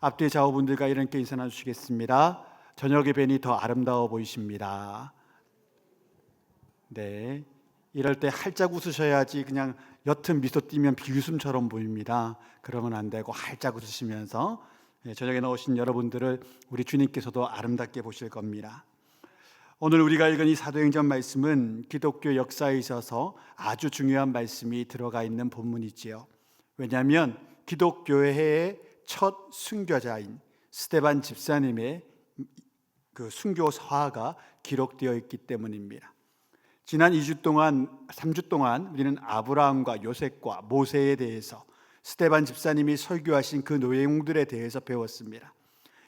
앞뒤 좌우분들과 이렇게 인사 나누시겠습니다. 저녁에 뵈니 더 아름다워 보이십니다. 네, 이럴 때 활짝 웃으셔야지 그냥 옅은 미소 띠면 비웃음처럼 보입니다. 그러면 안 되고 활짝 웃으시면서 저녁에 나오신 여러분들을 우리 주님께서도 아름답게 보실 겁니다. 오늘 우리가 읽은 이 사도행전 말씀은 기독교 역사에 있어서 아주 중요한 말씀이 들어가 있는 본문이지요. 왜냐하면 기독교회의 첫 순교자인 스데반 집사님의 그 순교 서화가 기록되어 있기 때문입니다. 지난 3주 동안 우리는 아브라함과 요셉과 모세에 대해서 스데반 집사님이 설교하신 그 내용들에 대해서 배웠습니다.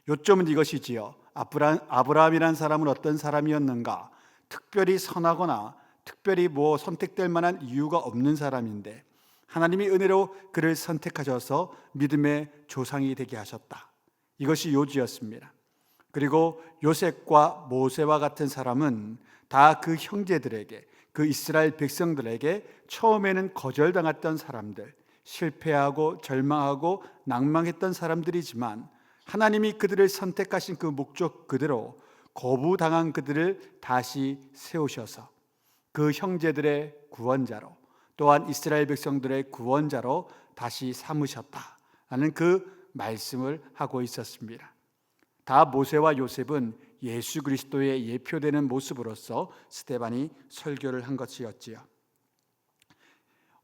요점은 이것이지요. 아브라함이란 사람은 어떤 사람이었는가? 특별히 선하거나 특별히 선택될 만한 이유가 없는 사람인데 하나님이 은혜로 그를 선택하셔서 믿음의 조상이 되게 하셨다. 이것이 요지였습니다. 그리고 요셉과 모세와 같은 사람은 다 그 형제들에게, 그 이스라엘 백성들에게 처음에는 거절당했던 사람들, 실패하고 절망하고 낭망했던 사람들이지만 하나님이 그들을 선택하신 그 목적 그대로 거부당한 그들을 다시 세우셔서 그 형제들의 구원자로, 또한 이스라엘 백성들의 구원자로 다시 삼으셨다라는 그 말씀을 하고 있었습니다. 다 모세와 요셉은 예수 그리스도의 예표되는 모습으로서 스데반이 설교를 한 것이었지요.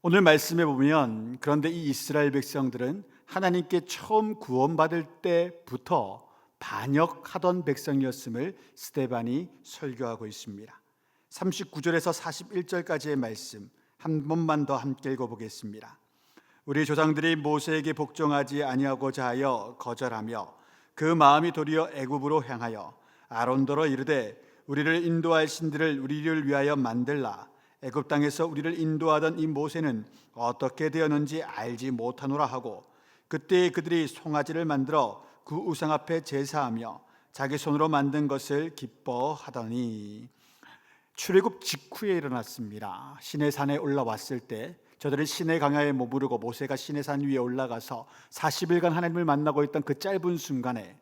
오늘 말씀에 보면 그런데 이 이스라엘 백성들은 하나님께 처음 구원받을 때부터 반역하던 백성이었음을 스데반이 설교하고 있습니다. 39절에서 41절까지의 말씀 한 번만 더 함께 읽어보겠습니다. 우리 조상들이 모세에게 복종하지 아니하고자 하여 거절하며 그 마음이 도리어 애굽으로 향하여 아론더러 이르되 우리를 인도할 신들을 우리를 위하여 만들라. 애굽 땅에서 우리를 인도하던 이 모세는 어떻게 되었는지 알지 못하노라 하고 그때 그들이 송아지를 만들어 그 우상 앞에 제사하며 자기 손으로 만든 것을 기뻐하더니 출애굽 직후에 일어났습니다. 시내산에 올라왔을 때 저들은 시내 강야에 머무르고 모세가 시내산 위에 올라가서 40일간 하나님을 만나고 있던 그 짧은 순간에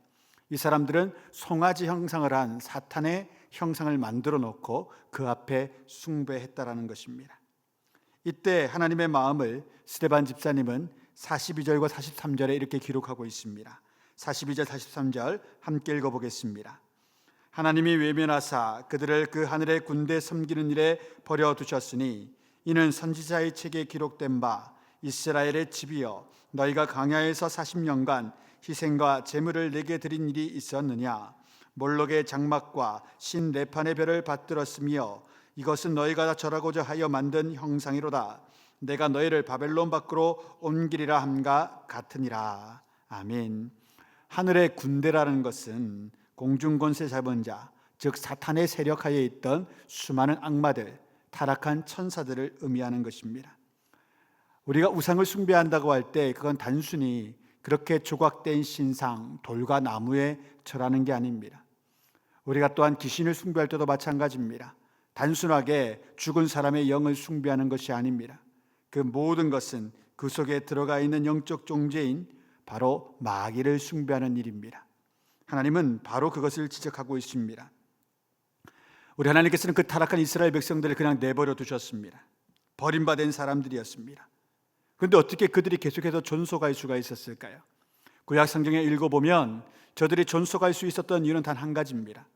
이 사람들은 송아지 형상을 한 사탄의 형상을 만들어 놓고 그 앞에 숭배했다라는 것입니다. 이때 하나님의 마음을 스데반 집사님은 42절과 43절에 이렇게 기록하고 있습니다. 42절 43절 함께 읽어보겠습니다. 하나님이 외면하사 그들을 그 하늘의 군대 섬기는 일에 버려두셨으니 이는 선지자의 책에 기록된 바 이스라엘의 집이여 너희가 광야에서 40년간 희생과 제물을 내게 드린 일이 있었느냐. 몰록의 장막과 신 레판의 별을 받들었으며 이것은 너희가 다 절하고자 하여 만든 형상이로다. 내가 너희를 바벨론 밖으로 옮기리라 함과 같으니라. 아멘. 하늘의 군대라는 것은 공중권세 잡은 자, 즉 사탄의 세력하에 있던 수많은 악마들, 타락한 천사들을 의미하는 것입니다. 우리가 우상을 숭배한다고 할 때 그건 단순히 그렇게 조각된 신상, 돌과 나무에 절하는 게 아닙니다. 우리가 또한 귀신을 숭배할 때도 마찬가지입니다. 단순하게 죽은 사람의 영을 숭배하는 것이 아닙니다. 그 모든 것은 그 속에 들어가 있는 영적 존재인 바로 마귀를 숭배하는 일입니다. 하나님은 바로 그것을 지적하고 있습니다. 우리 하나님께서는 그 타락한 이스라엘 백성들을 그냥 내버려 두셨습니다. 버림받은 사람들이었습니다. 그런데 어떻게 그들이 계속해서 존속할 수가 있었을까요? 구약 성경에 읽어보면 저들이 존속할 수 있었던 이유는 단 한 가지입니다.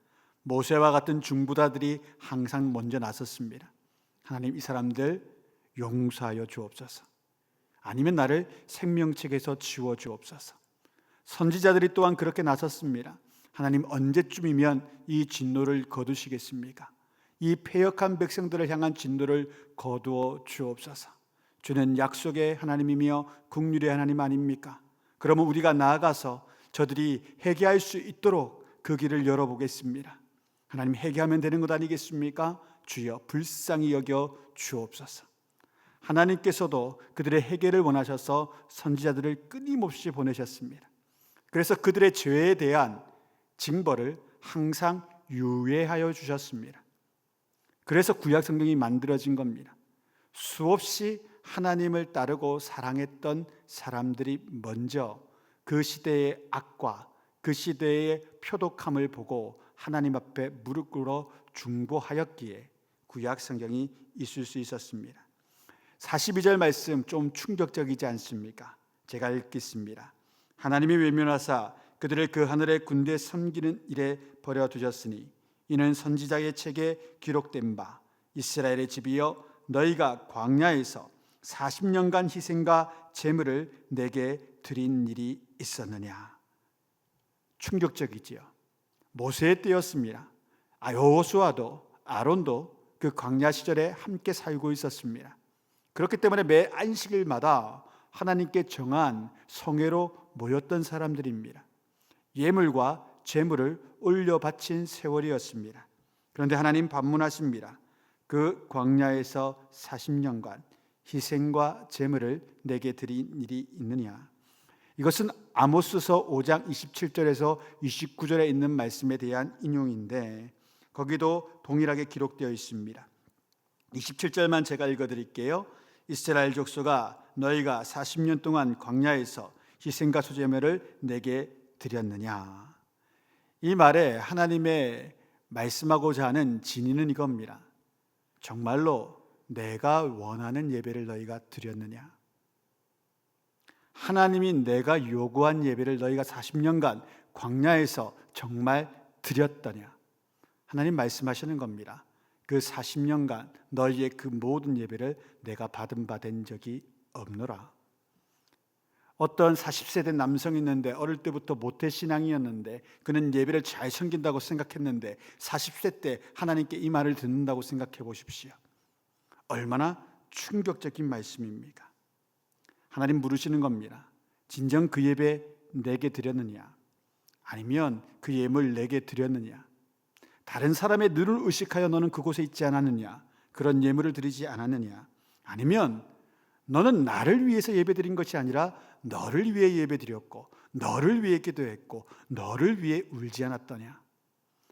모세와 같은 중부자들이 항상 먼저 나섰습니다. 하나님, 이 사람들 용서하여 주옵소서. 아니면 나를 생명책에서 지워 주옵소서. 선지자들이 또한 그렇게 나섰습니다. 하나님, 언제쯤이면 이 진노를 거두시겠습니까? 이 패역한 백성들을 향한 진노를 거두어 주옵소서. 주는 약속의 하나님이며 긍휼의 하나님 아닙니까? 그러면 우리가 나아가서 저들이 회개할 수 있도록 그 길을 열어보겠습니다. 하나님, 회개하면 되는 것 아니겠습니까? 주여 불쌍히 여겨 주옵소서. 하나님께서도 그들의 회개를 원하셔서 선지자들을 끊임없이 보내셨습니다. 그래서 그들의 죄에 대한 징벌을 항상 유예하여 주셨습니다. 그래서 구약 성경이 만들어진 겁니다. 수없이 하나님을 따르고 사랑했던 사람들이 먼저 그 시대의 악과 그 시대의 표독함을 보고 하나님 앞에 무릎 꿇어 중보하였기에 구약 성경이 있을 수 있었습니다. 42절 말씀 좀 충격적이지 않습니까? 제가 읽겠습니다. 하나님이 외면하사 그들을 그 하늘의 군대 섬기는 일에 버려두셨으니 이는 선지자의 책에 기록된 바 이스라엘의 집이여 너희가 광야에서 40년간 희생과 제물을 내게 드린 일이 있었느냐. 충격적이지요. 모세의 때였습니다. 여호수아도 아론도 그 광야 시절에 함께 살고 있었습니다. 그렇기 때문에 매 안식일마다 하나님께 정한 성회로 모였던 사람들입니다. 예물과 제물을 올려 바친 세월이었습니다. 그런데 하나님 반문하십니다. 그 광야에서 40년간 희생과 제물을 내게 드린 일이 있느냐. 이것은 아모스서 5장 27절에서 29절에 있는 말씀에 대한 인용인데 거기도 동일하게 기록되어 있습니다. 27절만 제가 읽어드릴게요. 이스라엘 족속아 너희가 40년 동안 광야에서 희생과 수제물을 내게 드렸느냐. 이 말에 하나님의 말씀하고자 하는 진의는 이겁니다. 정말로 내가 원하는 예배를 너희가 드렸느냐? 하나님이 내가 요구한 예배를 너희가 40년간 광야에서 정말 드렸더냐? 하나님 말씀하시는 겁니다. 그 40년간 너희의 그 모든 예배를 내가 받은 적이 없노라. 어떤 40세 된 남성이 있는데 어릴 때부터 모태신앙이었는데 그는 예배를 잘 섬긴다고 생각했는데 40세 때 하나님께 이 말을 듣는다고 생각해 보십시오. 얼마나 충격적인 말씀입니까? 하나님 물으시는 겁니다. 진정 그 예배 내게 드렸느냐? 아니면 그 예물 내게 드렸느냐? 다른 사람의 눈을 의식하여 너는 그곳에 있지 않았느냐? 그런 예물을 드리지 않았느냐? 아니면 너는 나를 위해서 예배드린 것이 아니라 너를 위해 예배드렸고 너를 위해 기도했고 너를 위해 울지 않았더냐?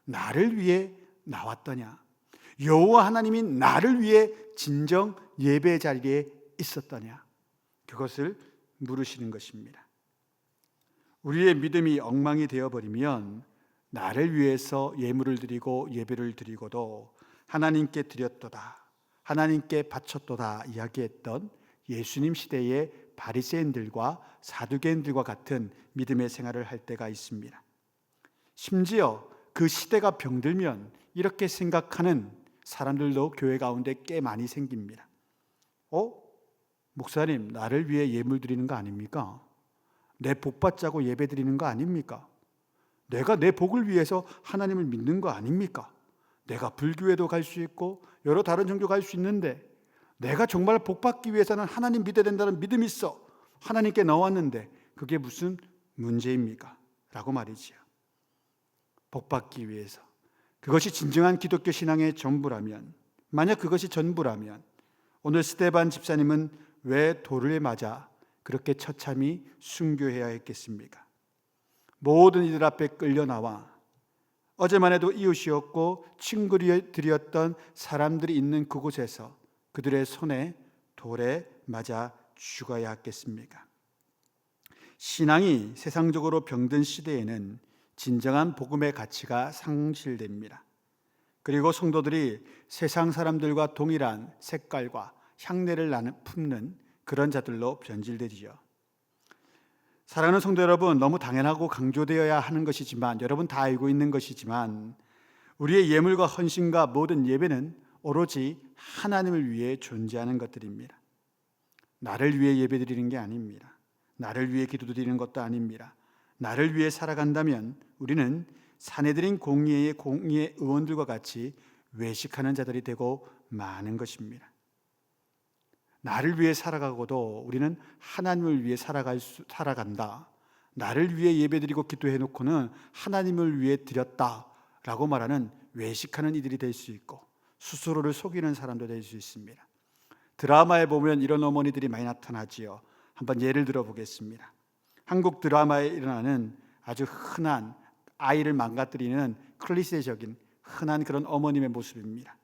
나를 위해 나왔더냐? 여호와 하나님이 나를 위해 진정 예배 자리에 있었더냐? 그것을 물으시는 것입니다. 우리의 믿음이 엉망이 되어버리면 나를 위해서 예물을 드리고 예배를 드리고도 하나님께 드렸도다, 하나님께 바쳤도다 이야기했던 예수님 시대의 바리새인들과 사두개인들과 같은 믿음의 생활을 할 때가 있습니다. 심지어 그 시대가 병들면 이렇게 생각하는 사람들도 교회 가운데 꽤 많이 생깁니다. 목사님, 나를 위해 예물 드리는 거 아닙니까? 내 복 받자고 예배 드리는 거 아닙니까? 내가 내 복을 위해서 하나님을 믿는 거 아닙니까? 내가 불교에도 갈 수 있고 여러 다른 종교 갈 수 있는데 내가 정말 복 받기 위해서는 하나님 믿어야 된다는 믿음이 있어. 하나님께 나왔는데 그게 무슨 문제입니까? 라고 말이지요. 복 받기 위해서. 그것이 진정한 기독교 신앙의 전부라면, 만약 그것이 전부라면 오늘 스데반 집사님은 왜 돌을 맞아 그렇게 처참히 순교해야 했겠습니까? 모든 이들 앞에 끌려 나와 어제만 해도 이웃이었고 친구들이었던 사람들이 있는 그곳에서 그들의 손에 돌에 맞아 죽어야 했겠습니까? 신앙이 세상적으로 병든 시대에는 진정한 복음의 가치가 상실됩니다. 그리고 성도들이 세상 사람들과 동일한 색깔과 향내를 품는 그런 자들로 변질되지요. 사랑하는 성도 여러분, 너무 당연하고 강조되어야 하는 것이지만, 여러분 다 알고 있는 것이지만, 우리의 예물과 헌신과 모든 예배는 오로지 하나님을 위해 존재하는 것들입니다. 나를 위해 예배드리는 게 아닙니다. 나를 위해 기도드리는 것도 아닙니다. 나를 위해 살아간다면 우리는 사내들인 공의의 의원들과 같이 외식하는 자들이 되고 마는 것입니다. 나를 위해 살아가고도 우리는 하나님을 위해 살아간다. 나를 위해 예배드리고 기도해놓고는 하나님을 위해 드렸다라고 말하는 외식하는 이들이 될 수 있고 스스로를 속이는 사람도 될 수 있습니다. 드라마에 보면 이런 어머니들이 많이 나타나지요. 한번 예를 들어보겠습니다. 한국 드라마에 일어나는 아주 흔한 아이를 망가뜨리는 클리셰적인 흔한 그런 어머님의 모습입니다.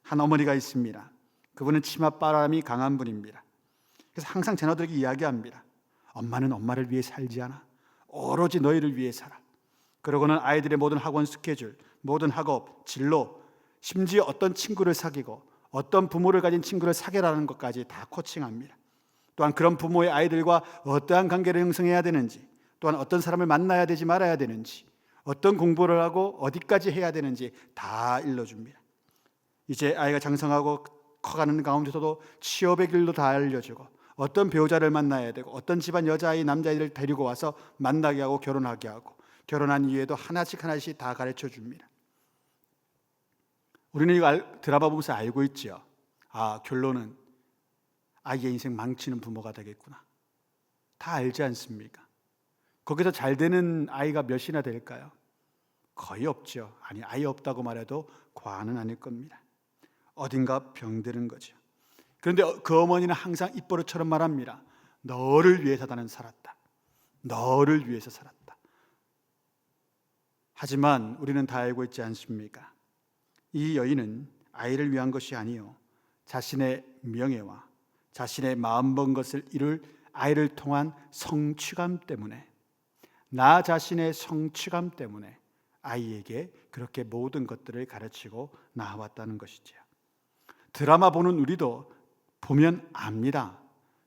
한 어머니가 있습니다. 그분은 치맛바람이 강한 분입니다. 그래서 항상 자녀들에게 이야기합니다. 엄마는 엄마를 위해 살지 않아. 오로지 너희를 위해 살아. 그러고는 아이들의 모든 학원 스케줄, 모든 학업, 진로, 심지어 어떤 친구를 사귀고 어떤 부모를 가진 친구를 사귀라는 것까지 다 코칭합니다. 또한 그런 부모의 아이들과 어떠한 관계를 형성해야 되는지, 또한 어떤 사람을 만나야 되지 말아야 되는지, 어떤 공부를 하고 어디까지 해야 되는지 다 일러줍니다. 이제 아이가 장성하고 커가는 가운데서도 취업의 길도 다 알려주고, 어떤 배우자를 만나야 되고, 어떤 집안 여자아이 남자아이를 데리고 와서 만나게 하고 결혼하게 하고, 결혼한 이후에도 하나씩 다 가르쳐 줍니다. 우리는 이거 드라마 보면서 알고 있죠. 결론은 아이의 인생 망치는 부모가 되겠구나. 다 알지 않습니까? 거기서 잘 되는 아이가 몇이나 될까요? 거의 없죠. 아예 없다고 말해도 과언은 아닐 겁니다. 어딘가 병드는 거죠. 그런데 그 어머니는 항상 입버릇처럼 말합니다. 너를 위해서 나는 살았다. 너를 위해서 살았다. 하지만 우리는 다 알고 있지 않습니까? 이 여인은 아이를 위한 것이 아니요, 자신의 명예와 자신의 마음 번 것을 이룰 아이를 통한 성취감 때문에, 나 자신의 성취감 때문에 아이에게 그렇게 모든 것들을 가르치고 나아왔다는 것이지요. 드라마 보는 우리도 보면 압니다.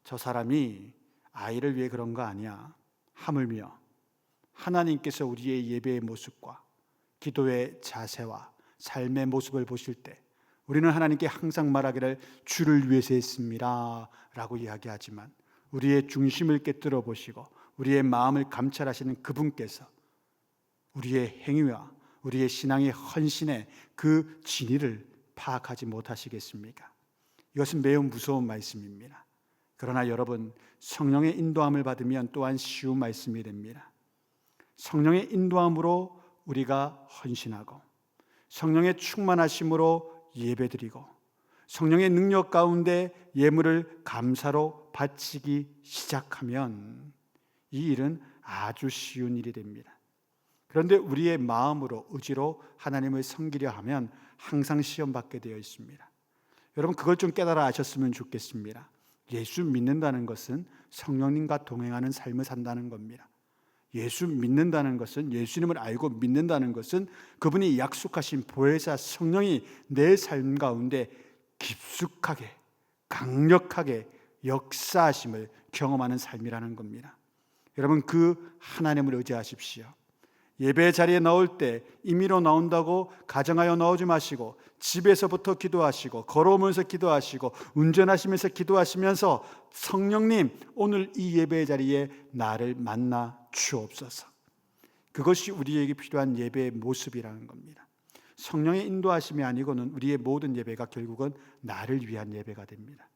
저 사람이 아이를 위해 그런 거 아니야. 하물며 하나님께서 우리의 예배의 모습과 기도의 자세와 삶의 모습을 보실 때 우리는 하나님께 항상 말하기를 주를 위해서 했습니다 라고 이야기하지만, 우리의 중심을 깨뜨려 보시고 우리의 마음을 감찰하시는 그분께서 우리의 행위와 우리의 신앙의 헌신의 그 진위를 파악하지 못하시겠습니까? 이것은 매우 무서운 말씀입니다. 그러나 여러분, 성령의 인도함을 받으면 또한 쉬운 말씀이 됩니다. 성령의 인도함으로 우리가 헌신하고, 성령의 충만하심으로 예배드리고, 성령의 능력 가운데 예물을 감사로 바치기 시작하면 이 일은 아주 쉬운 일이 됩니다. 그런데 우리의 마음으로, 의지로 하나님을 섬기려 하면 항상 시험받게 되어 있습니다. 여러분, 그걸 좀 깨달아 아셨으면 좋겠습니다. 예수 믿는다는 것은 성령님과 동행하는 삶을 산다는 겁니다. 예수 믿는다는 것은, 예수님을 알고 믿는다는 것은 그분이 약속하신 보혜사 성령이 내 삶 가운데 깊숙하게 강력하게 역사하심을 경험하는 삶이라는 겁니다. 여러분, 그 하나님을 의지하십시오. 예배 자리에 나올 때 임의로 나온다고 가정하여 나오지 마시고, 집에서부터 기도하시고, 걸어오면서 기도하시고, 운전하시면서 기도하시면서 성령님, 오늘 이 예배 자리에 나를 만나 주옵소서. 그것이 우리에게 필요한 예배의 모습이라는 겁니다. 성령의 인도하심이 아니고는 우리의 모든 예배가 결국은 나를 위한 예배가 됩니다.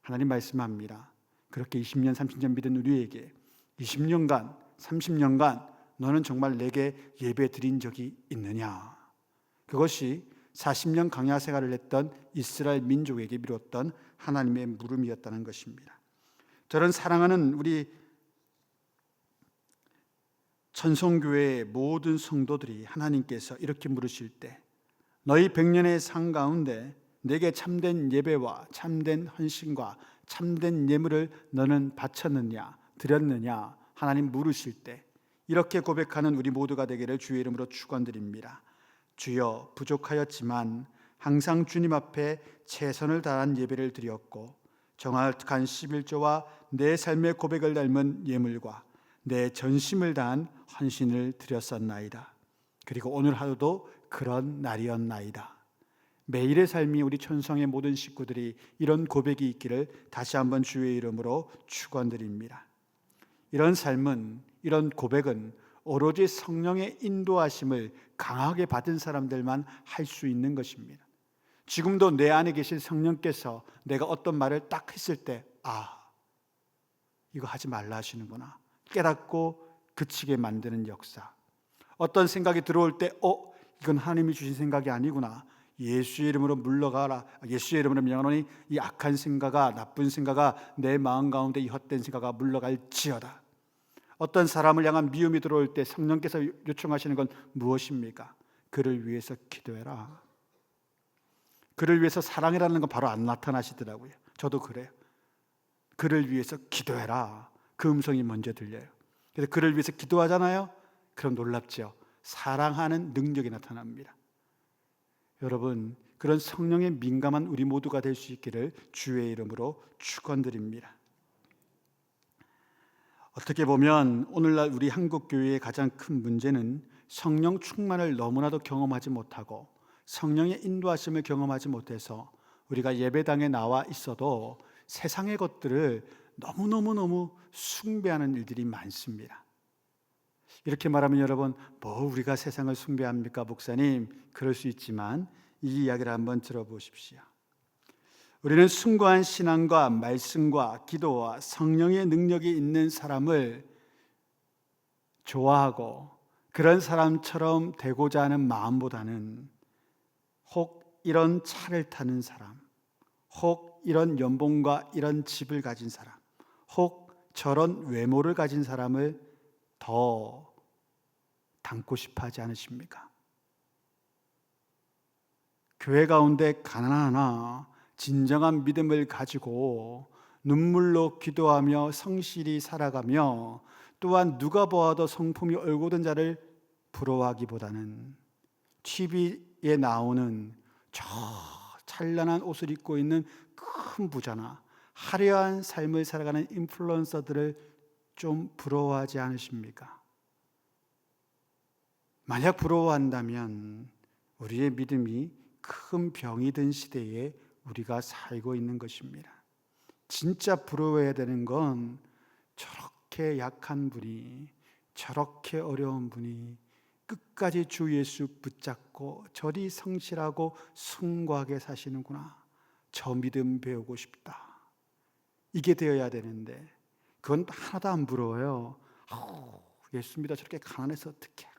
하나님 말씀합니다. 그렇게 20년, 30년 믿은 우리에게 20년간, 30년간 너는 정말 내게 예배 드린 적이 있느냐? 그것이 40년 광야 생활을 했던 이스라엘 민족에게 미뤘던 하나님의 물음이었다는 것입니다. 저는 사랑하는 우리 천성교회의 모든 성도들이 하나님께서 이렇게 물으실 때, 너희 100년의 삶 가운데 내게 참된 예배와 참된 헌신과 참된 예물을 너는 바쳤느냐, 드렸느냐, 하나님 물으실 때 이렇게 고백하는 우리 모두가 되기를 주의 이름으로 축원드립니다. 주여, 부족하였지만 항상 주님 앞에 최선을 다한 예배를 드렸고, 정확한 11조와 내 삶의 고백을 닮은 예물과 내 전심을 다한 헌신을 드렸었나이다. 그리고 오늘 하루도 그런 날이었나이다. 매일의 삶이 우리 천성의 모든 식구들이 이런 고백이 있기를 다시 한번 주의 이름으로 축원드립니다. 이런 삶은, 이런 고백은 오로지 성령의 인도하심을 강하게 받은 사람들만 할 수 있는 것입니다. 지금도 내 안에 계신 성령께서 내가 어떤 말을 딱 했을 때, 이거 하지 말라 하시는구나 깨닫고 그치게 만드는 역사. 어떤 생각이 들어올 때 이건 하나님이 주신 생각이 아니구나, 예수의 이름으로 물러가라, 예수의 이름으로 명하노니 이 악한 생각아, 나쁜 생각아, 내 마음 가운데 이 헛된 생각아 물러갈지어다. 어떤 사람을 향한 미움이 들어올 때 성령께서 요청하시는 건 무엇입니까? 그를 위해서 기도해라. 그를 위해서 사랑이라는 건 바로 안 나타나시더라고요. 저도 그래요. 그를 위해서 기도해라. 그 음성이 먼저 들려요. 그래서 그를 위해서 기도하잖아요. 그럼 놀랍죠. 사랑하는 능력이 나타납니다. 여러분, 그런 성령에 민감한 우리 모두가 될 수 있기를 주의 이름으로 축원드립니다. 어떻게 보면 오늘날 우리 한국 교회의 가장 큰 문제는 성령 충만을 너무나도 경험하지 못하고 성령의 인도하심을 경험하지 못해서 우리가 예배당에 나와 있어도 세상의 것들을 너무너무 숭배하는 일들이 많습니다. 이렇게 말하면 여러분, 뭐 우리가 세상을 숭배합니까 목사님? 그럴 수 있지만 이 이야기를 한번 들어보십시오. 우리는 숭고한 신앙과 말씀과 기도와 성령의 능력이 있는 사람을 좋아하고 그런 사람처럼 되고자 하는 마음보다는 혹 이런 차를 타는 사람, 혹 이런 연봉과 이런 집을 가진 사람, 혹 저런 외모를 가진 사람을 더 닮고 싶어 하지 않으십니까? 교회 가운데 가난하나 진정한 믿음을 가지고 눈물로 기도하며 성실히 살아가며 또한 누가 보아도 성품이 올곧은 자를 부러워하기보다는 TV에 나오는 저 찬란한 옷을 입고 있는 큰 부자나 화려한 삶을 살아가는 인플루언서들을 좀 부러워하지 않으십니까? 만약 부러워한다면 우리의 믿음이 큰 병이 든 시대에 우리가 살고 있는 것입니다. 진짜 부러워해야 되는 건 저렇게 약한 분이, 저렇게 어려운 분이 끝까지 주 예수 붙잡고 저리 성실하고 숭고하게 사시는구나. 저 믿음 배우고 싶다. 이게 되어야 되는데 그건 하나도 안 부러워요. 예수 믿어 저렇게 가난해서 어떡해.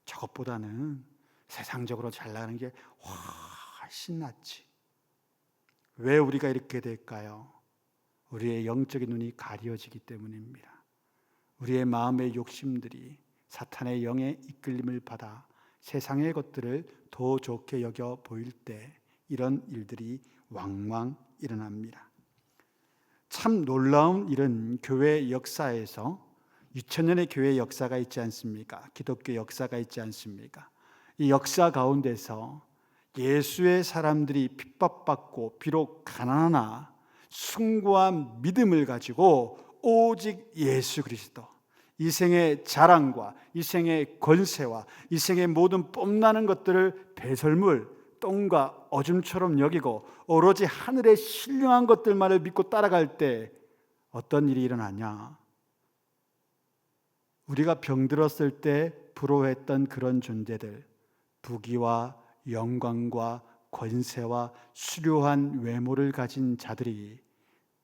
저것보다는 세상적으로 잘 나가는 게 훨씬 낫지. 왜 우리가 이렇게 될까요? 우리의 영적인 눈이 가려지기 때문입니다. 우리의 마음의 욕심들이 사탄의 영의 이끌림을 받아 세상의 것들을 더 좋게 여겨 보일 때 이런 일들이 왕왕 일어납니다. 참 놀라운 일은 교회 역사에서 2000년의 교회 역사가 있지 않습니까? 기독교 역사가 있지 않습니까? 이 역사 가운데서 예수의 사람들이 핍박받고 비록 가난하나 숭고한 믿음을 가지고 오직 예수 그리스도, 이 생의 자랑과 이 생의 권세와 이 생의 모든 뽐나는 것들을 배설물, 똥과 어줌처럼 여기고 오로지 하늘의 신령한 것들만을 믿고 따라갈 때 어떤 일이 일어나냐? 우리가 병들었을 때 부러워했던 그런 존재들, 부귀와 영광과 권세와 수려한 외모를 가진 자들이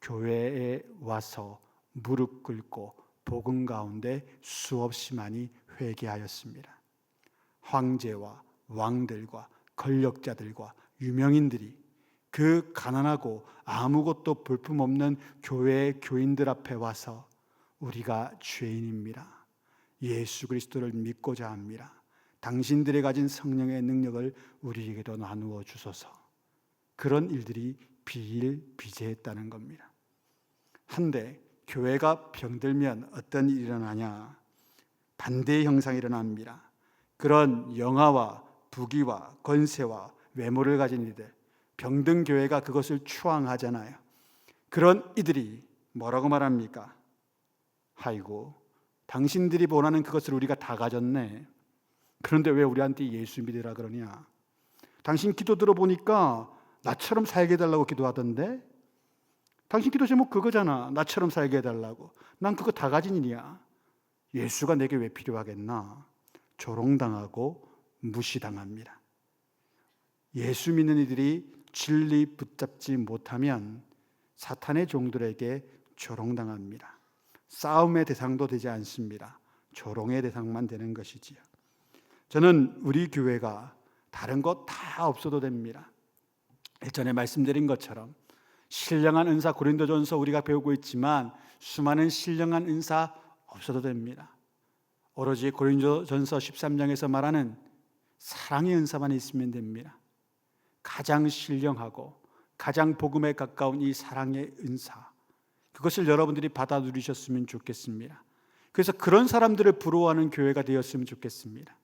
교회에 와서 무릎 꿇고 복음 가운데 수없이 많이 회개하였습니다. 황제와 왕들과 권력자들과 유명인들이 그 가난하고 아무것도 볼품없는 교회의 교인들 앞에 와서 우리가 죄인입니다. 예수 그리스도를 믿고자 합니다. 당신들이 가진 성령의 능력을 우리에게도 나누어 주소서. 그런 일들이 비일비재했다는 겁니다. 한데 교회가 병들면 어떤 일이 일어나냐? 반대의 형상이 일어납니다. 그런 영화와 부귀와 권세와 외모를 가진 이들, 병든 교회가 그것을 추앙하잖아요. 그런 이들이 뭐라고 말합니까? 아이고, 당신들이 원하는 그것을 우리가 다 가졌네. 그런데 왜 우리한테 예수 믿으라 그러냐? 당신 기도 들어보니까 나처럼 살게 해달라고 기도하던데? 당신 기도 제목 그거잖아. 나처럼 살게 해달라고. 난 그거 다 가진 일이야. 예수가 내게 왜 필요하겠나? 조롱당하고 무시당합니다. 예수 믿는 이들이 진리 붙잡지 못하면 사탄의 종들에게 조롱당합니다. 싸움의 대상도 되지 않습니다. 조롱의 대상만 되는 것이지요. 저는 우리 교회가 다른 것 다 없어도 됩니다. 예전에 말씀드린 것처럼 신령한 은사 고린도전서 우리가 배우고 있지만 수많은 신령한 은사 없어도 됩니다. 오로지 고린도전서 13장에서 말하는 사랑의 은사만 있으면 됩니다. 가장 신령하고 가장 복음에 가까운 이 사랑의 은사, 그것을 여러분들이 받아 누리셨으면 좋겠습니다. 그래서 그런 사람들을 부러워하는 교회가 되었으면 좋겠습니다.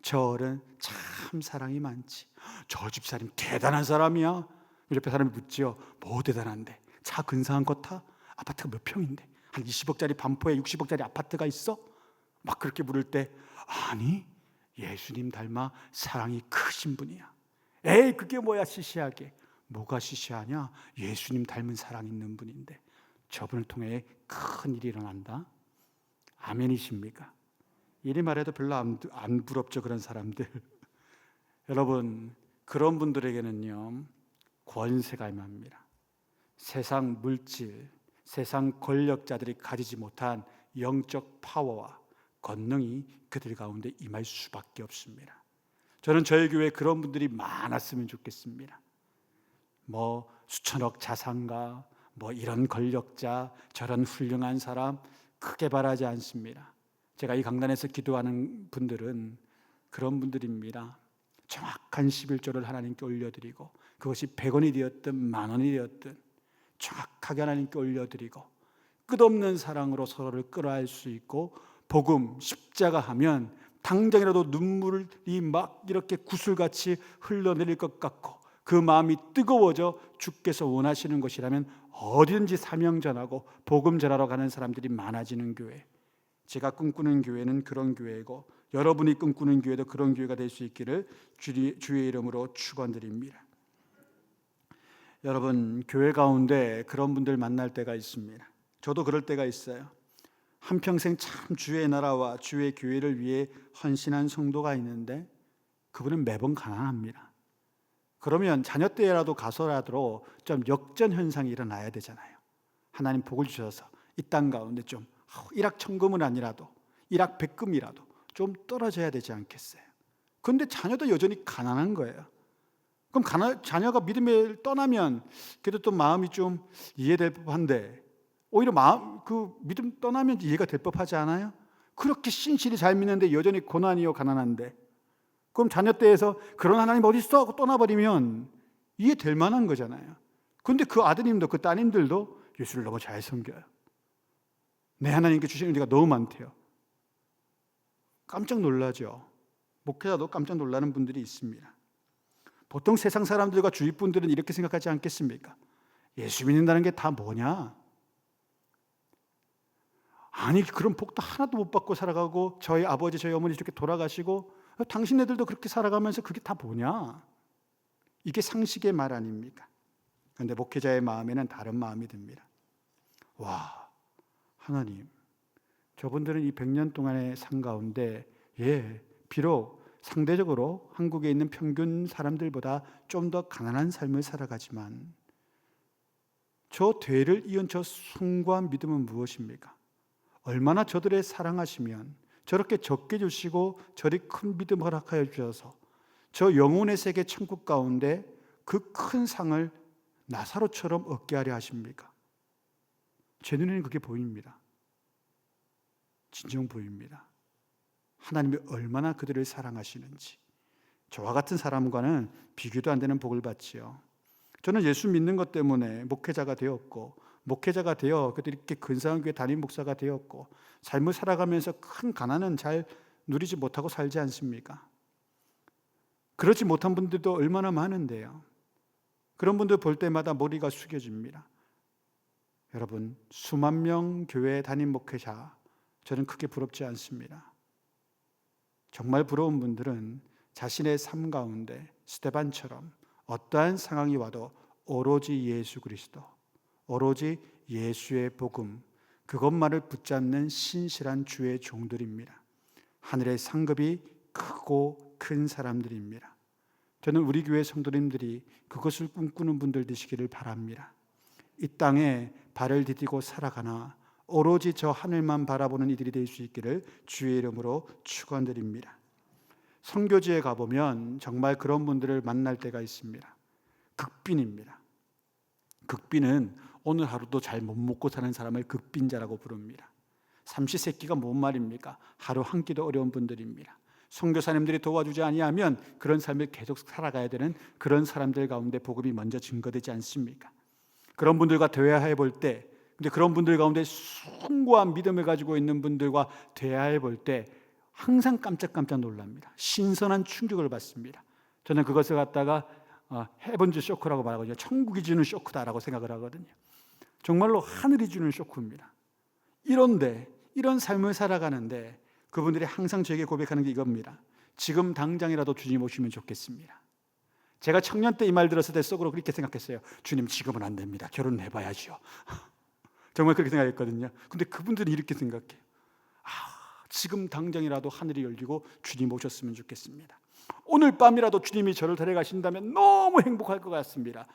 저 어른 참 사랑이 많지. 저 집사님 대단한 사람이야. 옆에 사람이 묻지요. 뭐 대단한데? 차 근사한 거 타? 아파트가 몇 평인데? 한 20억짜리 반포에 60억짜리 아파트가 있어? 막 그렇게 물을 때 아니 예수님 닮아 사랑이 크신 분이야. 에이 그게 뭐야 시시하게. 뭐가 시시하냐? 예수님 닮은 사랑 있는 분인데 저분을 통해 큰 일이 일어난다. 아멘이십니까? 이리 말해도 별로 안 부럽죠 그런 사람들. 여러분 그런 분들에게는요 권세가 임합니다. 세상 물질, 세상 권력자들이 가지지 못한 영적 파워와 권능이 그들 가운데 임할 수밖에 없습니다. 저는 저희 교회에 그런 분들이 많았으면 좋겠습니다. 뭐 수천억 자산가, 뭐 이런 권력자, 저런 훌륭한 사람 크게 바라지 않습니다. 제가 이 강단에서 기도하는 분들은 그런 분들입니다. 정확한 11조를 하나님께 올려드리고 그것이 100원이 되었든 10,000원이 되었든 정확하게 하나님께 올려드리고 끝없는 사랑으로 서로를 끌어할 수 있고 복음, 십자가 하면 당장이라도 눈물이 막 이렇게 구슬같이 흘러내릴 것 같고 그 마음이 뜨거워져 주께서 원하시는 것이라면 어디든지 사명 전하고 복음 전하러 가는 사람들이 많아지는 교회, 제가 꿈꾸는 교회는 그런 교회이고 여러분이 꿈꾸는 교회도 그런 교회가 될 수 있기를 주의 이름으로 축원드립니다. 여러분 교회 가운데 그런 분들 만날 때가 있습니다. 저도 그럴 때가 있어요. 한평생 참 주의 나라와 주의 교회를 위해 헌신한 성도가 있는데 그분은 매번 가난합니다. 그러면 자녀 때라도 가서라도 좀 역전 현상이 일어나야 되잖아요. 하나님 복을 주셔서 이 땅 가운데 좀 일확천금은 아니라도 일확백금이라도 좀 떨어져야 되지 않겠어요? 그런데 자녀도 여전히 가난한 거예요. 그럼 자녀가 믿음을 떠나면 그래도 또 마음이 좀 이해될 법한데 오히려 믿음 떠나면 이해가 될 법하지 않아요? 그렇게 신실히 잘 믿는데 여전히 고난이요 가난한데 그럼 자녀 때에서 그런 하나님 어디 있어? 하고 떠나버리면 이해될 만한 거잖아요. 그런데 그 아드님도 그 따님들도 예수를 너무 잘 섬겨요. 내 하나님께 주신 은혜가 너무 많대요. 깜짝 놀라죠. 목회자도 깜짝 놀라는 분들이 있습니다. 보통 세상 사람들과 주위 분들은 이렇게 생각하지 않겠습니까? 예수 믿는다는 게 다 뭐냐? 아니 그런 복도 하나도 못 받고 살아가고 저희 아버지 저희 어머니 이렇게 돌아가시고 당신네들도 그렇게 살아가면서 그게 다 뭐냐? 이게 상식의 말 아닙니까? 그런데 목회자의 마음에는 다른 마음이 듭니다. 와, 하나님 저분들은 이 100년 동안의 삶 가운데 비록 상대적으로 한국에 있는 평균 사람들보다 좀 더 가난한 삶을 살아가지만 저 되를 이은 저 숭고한 믿음은 무엇입니까? 얼마나 저들의 사랑하시면 저렇게 적게 주시고 저리 큰 믿음 허락하여 주셔서 저 영혼의 세계 천국 가운데 그 큰 상을 나사로처럼 얻게 하려 하십니까? 제 눈에는 그게 보입니다. 진정 보입니다. 하나님이 얼마나 그들을 사랑하시는지. 저와 같은 사람과는 비교도 안 되는 복을 받지요. 저는 예수 믿는 것 때문에 목회자가 되었고 목회자가 되어 그들이 이렇게 근사한 교회 담임 목사가 되었고 삶을 살아가면서 큰 가난은 잘 누리지 못하고 살지 않습니까? 그렇지 못한 분들도 얼마나 많은데요. 그런 분들 볼 때마다 머리가 숙여집니다. 여러분 수만 명 교회 담임 목회자 저는 크게 부럽지 않습니다. 정말 부러운 분들은 자신의 삶 가운데 스데반처럼 어떠한 상황이 와도 오로지 예수 그리스도, 오로지 예수의 복음, 그것만을 붙잡는 신실한 주의 종들입니다. 하늘의 상급이 크고 큰 사람들입니다. 저는 우리 교회 성도님들이 그것을 꿈꾸는 분들 되시기를 바랍니다. 이 땅에 발을 디디고 살아가나 오로지 저 하늘만 바라보는 이들이 될 수 있기를 주의 이름으로 축원드립니다. 선교지에 가보면 정말 그런 분들을 만날 때가 있습니다. 극빈입니다. 극빈은 오늘 하루도 잘 못 먹고 사는 사람을 극빈자라고 부릅니다. 삼시세끼가 뭔 말입니까? 하루 한 끼도 어려운 분들입니다. 선교사님들이 도와주지 아니하면 그런 삶을 계속 살아가야 되는 그런 사람들 가운데 복음이 먼저 증거되지 않습니까? 그런 분들과 대화해 볼 때 근데 그런 분들 가운데 숭고한 믿음을 가지고 있는 분들과 대화해 볼 때 항상 깜짝깜짝 놀랍니다. 신선한 충격을 받습니다. 저는 그것을 갖다가 헤븐즈 쇼크라고 말하거든요. 천국이 주는 쇼크다라고 생각을 하거든요. 정말로 하늘이 주는 쇼크입니다. 이런 삶을 살아가는데 그분들이 항상 저에게 고백하는 게 이겁니다. 지금 당장이라도 주님 오시면 좋겠습니다. 제가 청년 때 이 말 들었을 때 속으로 그렇게 생각했어요. 주님, 지금은 안 됩니다. 결혼은 해봐야죠. 정말 그렇게 생각했거든요. 근데 그분들은 이렇게 생각해요. 지금 당장이라도 하늘이 열리고 주님 오셨으면 좋겠습니다. 오늘 밤이라도 주님이 저를 데려가신다면 너무 행복할 것 같습니다.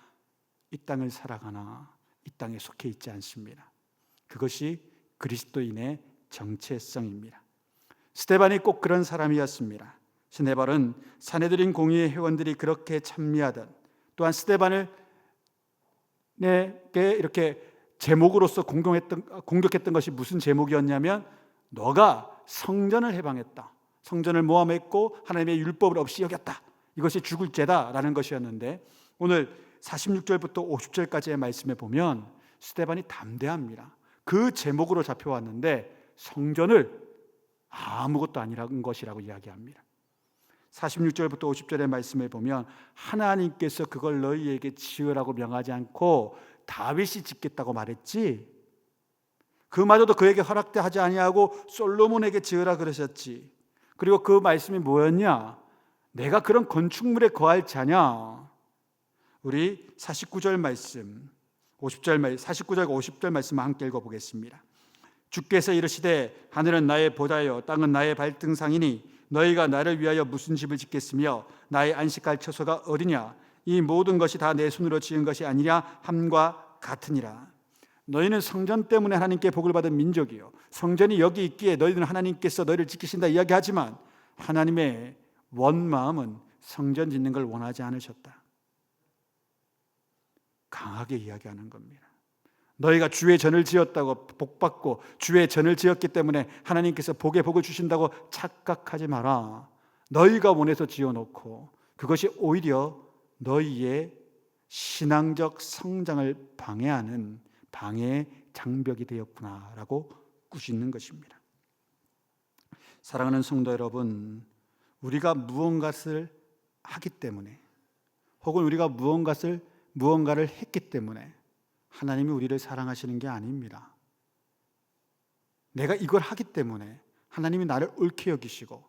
이 땅을 살아가나 이 땅에 속해 있지 않습니다. 그것이 그리스도인의 정체성입니다. 스데반이 꼭 그런 사람이었습니다. 스데반은 사내들인 공의회 회원들이 그렇게 찬미하던, 또한 스데반을 내게 이렇게 제목으로서 공격했던 것이 무슨 제목이었냐면, 너가 성전을 해방했다, 성전을 모함했고 하나님의 율법을 없이 여겼다, 이것이 죽을 죄다라는 것이었는데, 오늘 46절부터 50절까지의 말씀에 보면 스데반이 담대합니다. 그 제목으로 잡혀왔는데 성전을 아무것도 아니라는 것이라고 이야기합니다. 46절부터 50절의 말씀을 보면 하나님께서 그걸 너희에게 지으라고 명하지 않고 다윗이 짓겠다고 말했지, 그마저도 그에게 허락하지 아니하고 솔로몬에게 지으라 그러셨지. 그리고 그 말씀이 뭐였냐? 내가 그런 건축물에 거할 자냐? 우리 49절 말씀, 49절과 50절 말씀을 함께 읽어보겠습니다. 주께서 이르시되 하늘은 나의 보좌요 땅은 나의 발등상이니 너희가 나를 위하여 무슨 집을 짓겠으며 나의 안식할 처소가 어디냐? 이 모든 것이 다 내 손으로 지은 것이 아니냐 함과 같으니라. 너희는 성전 때문에 하나님께 복을 받은 민족이요, 성전이 여기 있기에 너희는 하나님께서 너희를 지키신다 이야기하지만 하나님의 원마음은 성전 짓는 걸 원하지 않으셨다. 강하게 이야기하는 겁니다. 너희가 주의 전을 지었다고 복받고 주의 전을 지었기 때문에 하나님께서 복에 복을 주신다고 착각하지 마라. 너희가 원해서 지어놓고 그것이 오히려 너희의 신앙적 성장을 방해하는 방해 장벽이 되었구나라고 꾸짖는 것입니다. 사랑하는 성도 여러분, 우리가 무언가를 하기 때문에, 혹은 우리가 무언가를 했기 때문에 하나님이 우리를 사랑하시는 게 아닙니다. 내가 이걸 하기 때문에 하나님이 나를 옳게 여기시고,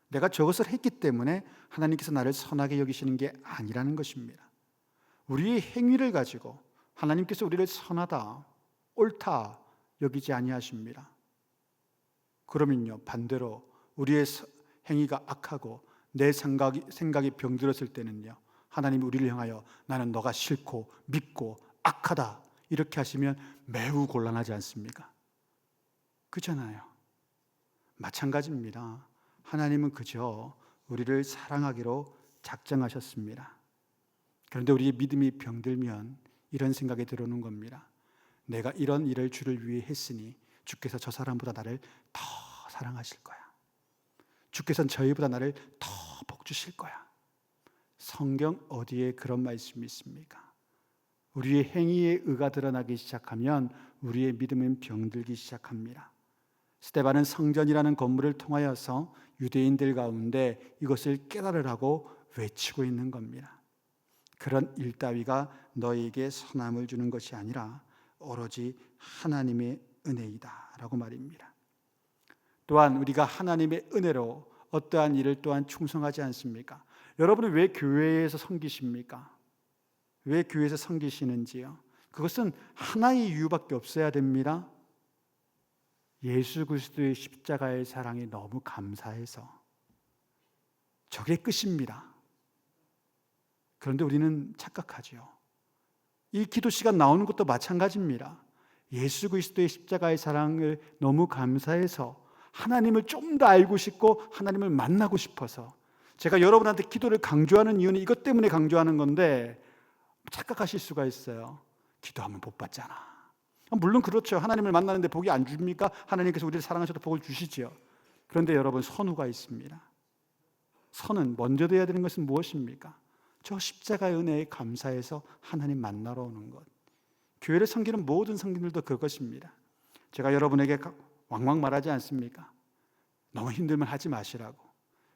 내가 저것을 했기 때문에 하나님께서 나를 선하게 여기시는 게 아니라는 것입니다. 우리의 행위를 가지고 하나님께서 우리를 선하다, 옳다 여기지 아니하십니다. 그러면요, 반대로 우리의 행위가 악하고 내 생각이 병들었을 때는요, 하나님이 우리를 향하여 나는 너가 싫고 밉고 악하다 이렇게 하시면 매우 곤란하지 않습니까? 그렇잖아요. 마찬가지입니다. 하나님은 그저 우리를 사랑하기로 작정하셨습니다. 그런데 우리의 믿음이 병들면 이런 생각이 들어오는 겁니다. 내가 이런 일을 주를 위해 했으니 주께서 저 사람보다 나를 더 사랑하실 거야. 주께서는 저희보다 나를 더 복 주실 거야. 성경 어디에 그런 말씀이 있습니까? 우리의 행위의 의가 드러나기 시작하면 우리의 믿음은 병들기 시작합니다. 스데반은 성전이라는 건물을 통하여서 유대인들 가운데 이것을 깨달으라고 외치고 있는 겁니다. 그런 일 따위가 너희에게 선함을 주는 것이 아니라 오로지 하나님의 은혜이다 라고 말입니다. 또한 우리가 하나님의 은혜로 어떠한 일을 또한 충성하지 않습니까? 여러분은 왜 교회에서 섬기십니까? 왜 교회에서 섬기시는지요? 그것은 하나의 이유밖에 없어야 됩니다. 예수 그리스도의 십자가의 사랑이 너무 감사해서. 저게 끝입니다. 그런데 우리는 착각하죠. 이 기도 시간 나오는 것도 마찬가지입니다. 예수 그리스도의 십자가의 사랑을 너무 감사해서 하나님을 좀 더 알고 싶고 하나님을 만나고 싶어서, 제가 여러분한테 기도를 강조하는 이유는 이것 때문에 강조하는 건데 착각하실 수가 있어요. 기도하면 복 받잖아. 물론 그렇죠. 하나님을 만나는데 복이 안 줍니까? 하나님께서 우리를 사랑하셔도 복을 주시지요. 그런데 여러분, 선후가 있습니다. 선은 먼저 돼야 되는 것은 무엇입니까? 저 십자가의 은혜에 감사해서 하나님 만나러 오는 것. 교회를 섬기는 모든 성도들도 그것입니다. 제가 여러분에게 왕왕 말하지 않습니까? 너무 힘들면 하지 마시라고.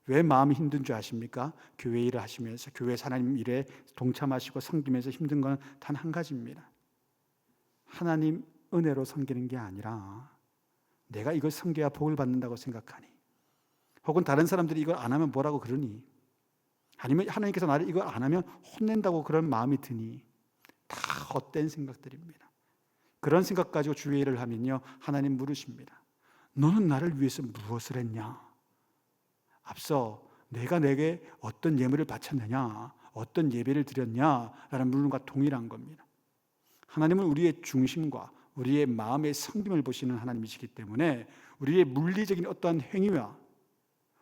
왜 마음이 힘든 줄 아십니까? 교회 일을 하시면서 교회 하나님 일에 동참하시고 섬기면서 힘든 건 단 한 가지입니다. 하나님 은혜로 섬기는 게 아니라 내가 이걸 섬겨야 복을 받는다고 생각하니, 혹은 다른 사람들이 이걸 안 하면 뭐라고 그러니, 아니면 하나님께서 나를 이걸 안 하면 혼낸다고 그런 마음이 드니, 다 헛된 생각들입니다. 그런 생각 가지고 주의 일을 하면요, 하나님 물으십니다. 너는 나를 위해서 무엇을 했냐? 앞서 내가 내게 어떤 예물을 바쳤느냐, 어떤 예배를 드렸냐라는 물음과 동일한 겁니다. 하나님은 우리의 중심과 우리의 마음의 성김을 보시는 하나님이시기 때문에 우리의 물리적인 어떠한 행위와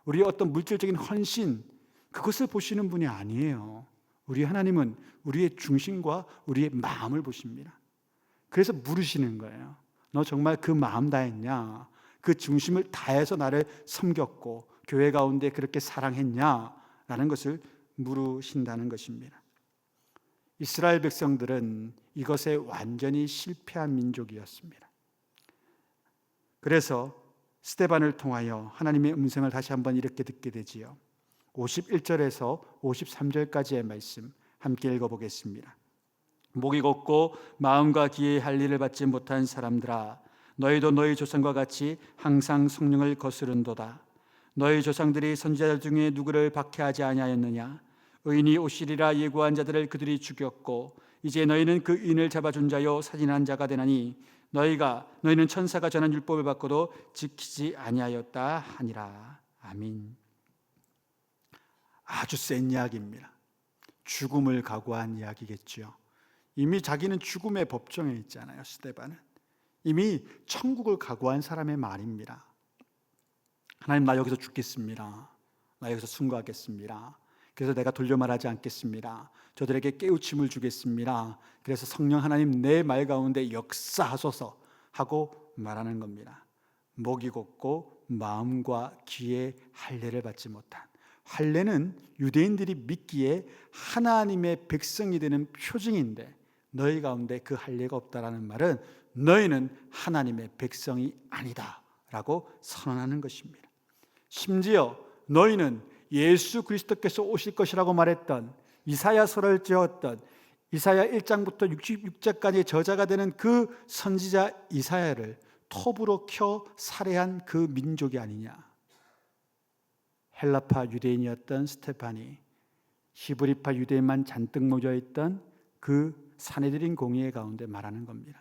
우리의 어떤 물질적인 헌신, 그것을 보시는 분이 아니에요. 우리 하나님은 우리의 중심과 우리의 마음을 보십니다. 그래서 물으시는 거예요. 너 정말 그 마음 다했냐? 그 중심을 다해서 나를 섬겼고 교회 가운데 그렇게 사랑했냐? 라는 것을 물으신다는 것입니다. 이스라엘 백성들은 이것에 완전히 실패한 민족이었습니다. 그래서 스데반을 통하여 하나님의 음성을 다시 한번 이렇게 듣게 되지요. 51절에서 53절까지의 말씀 함께 읽어보겠습니다. 목이 곧고 마음과 귀에 할 일을 받지 못한 사람들아, 너희도 너희 조상과 같이 항상 성령을 거스른도다. 너희 조상들이 선지자들 중에 누구를 박해하지 아니하였느냐? 의인이 오시리라 예고한 자들을 그들이 죽였고 이제 너희는 그 의인을 잡아준 자요 살인한 자가 되나니 너희는 천사가 전한 율법을 받고도 지키지 아니하였다 하니라. 아멘. 아주 센 이야기입니다. 죽음을 각오한 이야기겠죠. 이미 자기는 죽음의 법정에 있잖아요. 스데반은 이미 천국을 각오한 사람의 말입니다. 하나님, 나 여기서 죽겠습니다. 나 여기서 순교하겠습니다. 그래서 내가 돌려 말하지 않겠습니다. 저들에게 깨우침을 주겠습니다. 그래서 성령 하나님 내 말 가운데 역사하소서 하고 말하는 겁니다. 목이 곧고 마음과 귀에 할례를 받지 못한, 할례는 유대인들이 믿기에 하나님의 백성이 되는 표징인데 너희 가운데 그 할례가 없다라는 말은 너희는 하나님의 백성이 아니다 라고 선언하는 것입니다. 심지어 너희는 예수 그리스도께서 오실 것이라고 말했던 이사야서를 지었던 이사야 1장부터 66장까지 저자가 되는 그 선지자 이사야를 톱으로 켜 살해한 그 민족이 아니냐. 헬라파 유대인이었던 스데반이 히브리파 유대인만 잔뜩 모여있던 그 사내들인 공의회 가운데 말하는 겁니다.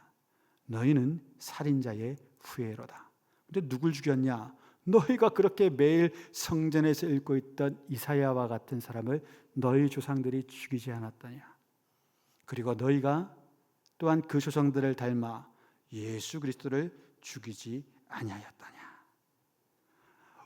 너희는 살인자의 후예로다. 근데 누굴 죽였냐? 너희가 그렇게 매일 성전에서 읽고 있던 이사야와 같은 사람을 너희 조상들이 죽이지 않았더냐? 그리고 너희가 또한 그 조상들을 닮아 예수 그리스도를 죽이지 아니하였더냐?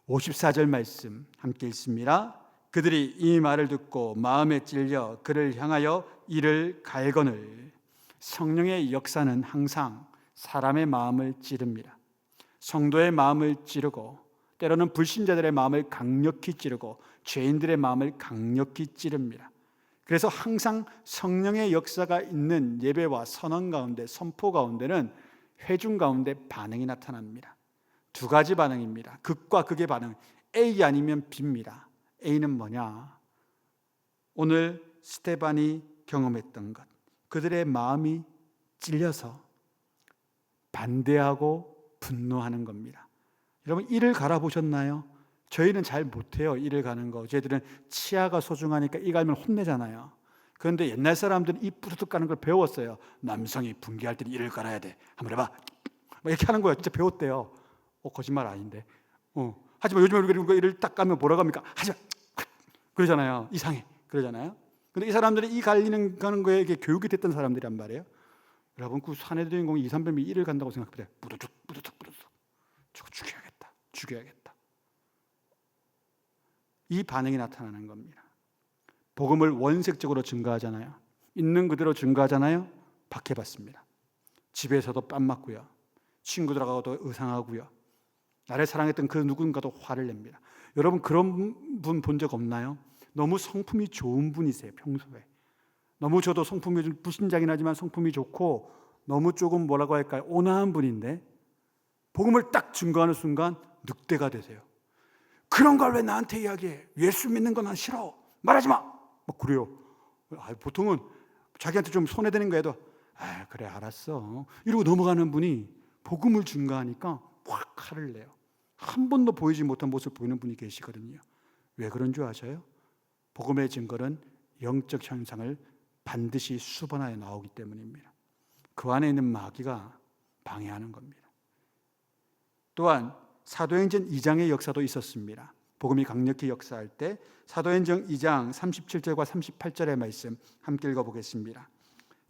54절 말씀 함께 읽습니다. 그들이 이 말을 듣고 마음에 찔려 그를 향하여 이를 갈거늘. 성령의 역사는 항상 사람의 마음을 찌릅니다. 성도의 마음을 찌르고 때로는 불신자들의 마음을 강력히 찌르고 죄인들의 마음을 강력히 찌릅니다. 그래서 항상 성령의 역사가 있는 예배와 선언 가운데, 선포 가운데는 회중 가운데 반응이 나타납니다. 두 가지 반응입니다. 극과 극의 반응. A 아니면 B입니다. A는 뭐냐? 오늘 스데반이 경험했던 것, 그들의 마음이 찔려서 반대하고 분노하는 겁니다. 여러분, 이를 갈아보셨나요? 저희는 잘 못해요. 이를 가는 거. 저희들은 치아가 소중하니까 이 갈면 혼내잖아요. 그런데 옛날 사람들은 이 뿌르륵 가는 걸 배웠어요. 남성이 분개할 때는 이를 갈아야 돼. 한번 해봐. 이렇게 하는 거예요. 진짜 배웠대요. 거짓말 아닌데. 하지만 요즘에 우리가 이를 딱 가면 뭐라고 합니까? 하지마. 그러잖아요. 이상해. 그러잖아요. 근데 이 사람들이 이 가는 거에 교육이 됐던 사람들이란 말이에요. 여러분, 그 사내들인 공이 2, 300명이 이를 간다고 생각해봐요. 뿌르륵. 저거 죽여야겠다. 이 반응이 나타나는 겁니다. 복음을 원색적으로 증거하잖아요. 있는 그대로 증거하잖아요. 박해받습니다. 집에서도 뺨 맞고요. 친구들하고도 의상하고요. 나를 사랑했던 그 누군가도 화를 냅니다. 여러분, 그런 분 본 적 없나요? 너무 성품이 좋은 분이세요. 평소에 너무 저도 성품이 좀 불신자긴 하지만 성품이 좋고 너무 조금 뭐라고 할까요? 온화한 분인데 복음을 딱 증거하는 순간 늑대가 되세요. 그런 걸 왜 나한테 이야기해? 예수 믿는 건 난 싫어. 말하지 마. 막 그래요. 보통은 자기한테 좀 손해되는 거에도 그래 알았어 이러고 넘어가는 분이 복음을 증거하니까 확 칼을 내요. 한 번도 보이지 못한 모습을 보이는 분이 계시거든요. 왜 그런 줄 아세요? 복음의 증거는 영적 현상을 반드시 수반하여 나오기 때문입니다. 그 안에 있는 마귀가 방해하는 겁니다. 또한 사도행전 2장의 역사도 있었습니다. 복음이 강력히 역사할 때 사도행전 2장 37절과 38절의 말씀 함께 읽어보겠습니다.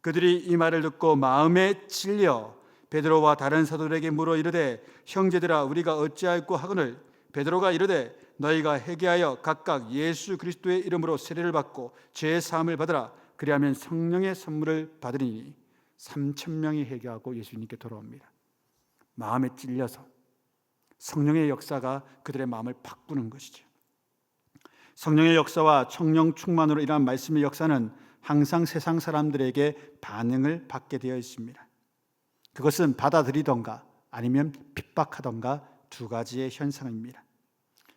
그들이 이 말을 듣고 마음에 찔려 베드로와 다른 사도들에게 물어 이르되 형제들아 우리가 어찌할꼬 하거늘 베드로가 이르되 너희가 회개하여 각각 예수 그리스도의 이름으로 세례를 받고 죄 사함을 받으라 그리하면 성령의 선물을 받으리니 3,000명이 회개하고 예수님께 돌아옵니다. 마음에 찔려서 성령의 역사가 그들의 마음을 바꾸는 것이죠. 성령의 역사와 성령 충만으로 일어난 말씀의 역사는 항상 세상 사람들에게 반응을 받게 되어 있습니다. 그것은 받아들이던가 아니면 핍박하던가 두 가지의 현상입니다.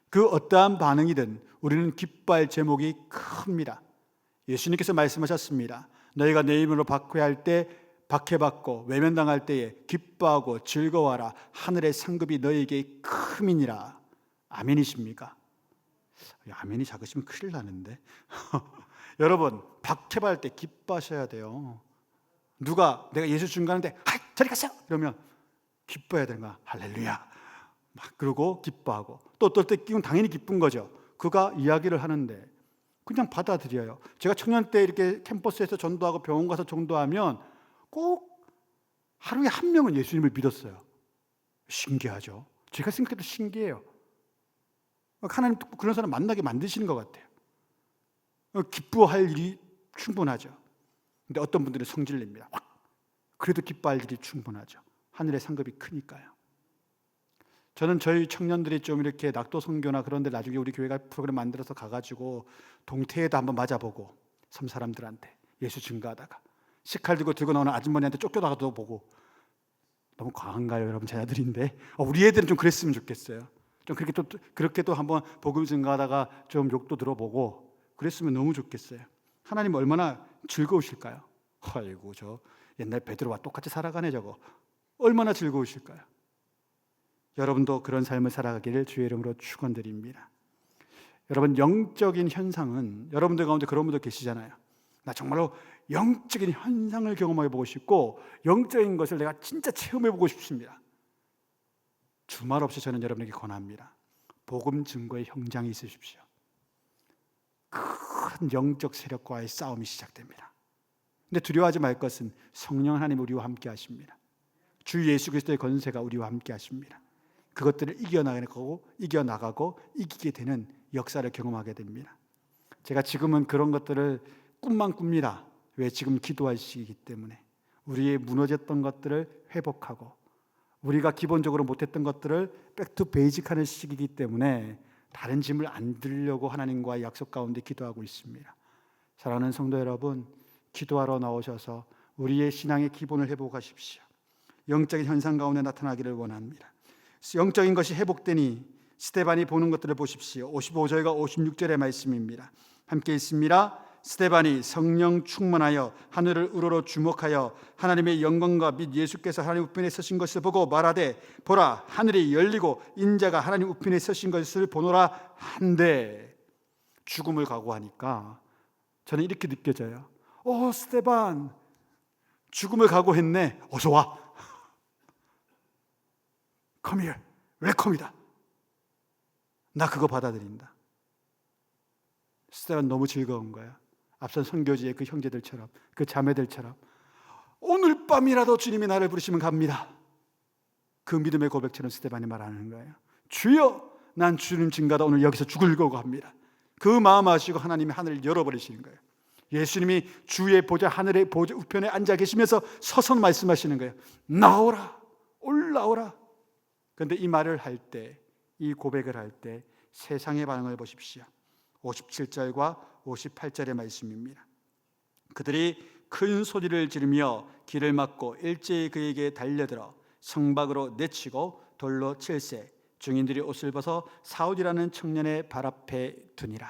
그 어떠한 반응이든 우리는 기뻐할 제목이 큽니다. 예수님께서 말씀하셨습니다. 너희가 내 이름으로 박해할 때 박해받고 외면당할 때에 기뻐하고 즐거워하라. 하늘의 상급이 너희에게 큼이니라. 아멘이십니까? 아멘이 작으시면 큰일 나는데 여러분 박해받을 때 기뻐하셔야 돼요. 누가 내가 예수 증거하는데 저리 가세요 이러면 기뻐해야 되는 거야. 할렐루야 막 그러고 기뻐하고 또 어떨 때 기분 당연히 기쁜 거죠. 그가 이야기를 하는데 그냥 받아들여요. 제가 청년 때 이렇게 캠퍼스에서 전도하고 병원 가서 전도하면 꼭 하루에 한 명은 예수님을 믿었어요. 신기하죠. 제가 생각해도 신기해요. 하나님 그런 사람 만나게 만드시는 것 같아요. 기뻐할 일이 충분하죠. 근데 어떤 분들은 성질냅니다. 그래도 기뻐할 일이 충분하죠. 하늘의 상급이 크니까요. 저는 저희 청년들이 좀 이렇게 낙도 선교나 그런 데 나중에 우리 교회가 프로그램 만들어서 가가지고 동태에도 한번 맞아보고 섬 사람들한테 예수 증거하다가 식칼 들고 나오는 아주머니한테 쫓겨나가도 보고 너무 과한가요 여러분? 제 아들인데 우리 애들은 좀 그랬으면 좋겠어요. 좀 그렇게 또 한번 복음 증거하다가 좀 욕도 들어보고 그랬으면 너무 좋겠어요. 하나님 얼마나 즐거우실까요? 아이고 저 옛날 베드로와 똑같이 살아가네 저거. 얼마나 즐거우실까요? 여러분도 그런 삶을 살아가기를 주의 이름으로 축원드립니다. 여러분 영적인 현상은 여러분들 가운데 그런 분들 계시잖아요. 나 정말로 영적인 현상을 경험해 보고 싶고 영적인 것을 내가 진짜 체험해 보고 싶습니다. 주말 없이 저는 여러분에게 권합니다. 복음 증거의 현장이 있으십시오. 큰 영적 세력과의 싸움이 시작됩니다. 근데 두려워하지 말 것은 성령 하나님 우리와 함께 하십니다. 주 예수 그리스도의 권세가 우리와 함께 하십니다. 그것들을 이겨나가고 이기게 되는 역사를 경험하게 됩니다. 제가 지금은 그런 것들을 꿈만 꿉니다. 왜? 지금 기도할 시기이기 때문에 우리의 무너졌던 것들을 회복하고 우리가 기본적으로 못했던 것들을 백투 베이직하는 시기이기 때문에 다른 짐을 안 들려고 하나님과의 약속 가운데 기도하고 있습니다. 사랑하는 성도 여러분, 기도하러 나오셔서 우리의 신앙의 기본을 회복하십시오. 영적인 현상 가운데 나타나기를 원합니다. 영적인 것이 회복되니 스데반이 보는 것들을 보십시오. 55절과 56절의 말씀입니다. 함께 있습니다. 스데반이 성령 충만하여 하늘을 우러러 주목하여 하나님의 영광과 및 예수께서 하나님 우편에 서신 것을 보고 말하되 보라 하늘이 열리고 인자가 하나님 우편에 서신 것을 보노라 한데 죽음을 각오하니까 저는 이렇게 느껴져요. 스데반 죽음을 각오했네. 어서 와. Come here. 웰컴이다. 나 그거 받아들인다. 스데반 너무 즐거운 거야. 앞선 선교지의 그 형제들처럼 그 자매들처럼 오늘 밤이라도 주님이 나를 부르시면 갑니다. 그 믿음의 고백처럼 스데반이 말하는 거예요. 주여 난 주님 증거하다 오늘 여기서 죽으려고 합니다. 그 마음 아시고 하나님이 하늘을 열어버리시는 거예요. 예수님이 주의 보좌 하늘의 보좌 우편에 앉아 계시면서 서서 말씀하시는 거예요. 나오라 올라오라. 그런데 이 말을 할 때 이 고백을 할 때 세상의 반응을 보십시오. 57절과 58절의 말씀입니다. 그들이 큰 소리를 지르며 길을 막고 일제히 그에게 달려들어 성박으로 내치고 돌로 칠세. 증인들이 옷을 벗어 사울이라는 청년의 발 앞에 두니라.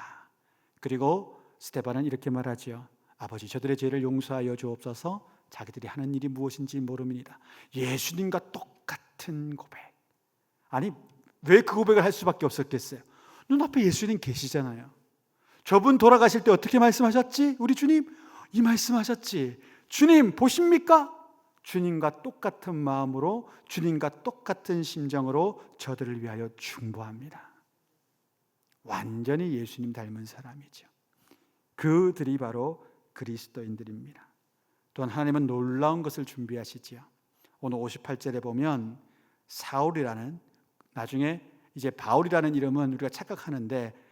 그리고 스데반은 이렇게 말하지요. 아버지, 저들의 죄를 용서하여 주옵소서. 자기들이 하는 일이 무엇인지 모릅니다. 예수님과 똑같은 고백. 아니, 왜 그 고백을 할 수밖에 없었겠어요? 눈앞에 예수님 계시잖아요. 저분 돌아가실 때 어떻게 말씀하셨지? 우리 주님 이 말씀하셨지. 주님 보십니까? 주님과 똑같은 마음으로, 주님과 똑같은 심정으로 저들을 위하여 중보합니다. 완전히 예수님 닮은 사람이죠. 그들이 바로 그리스도인들입니다. 또한 하나님은 놀라운 것을 준비하시지요. 오늘 58절에 보면 사울이라는, 나중에 이제 바울이라는 이름은 우리가 착각하는데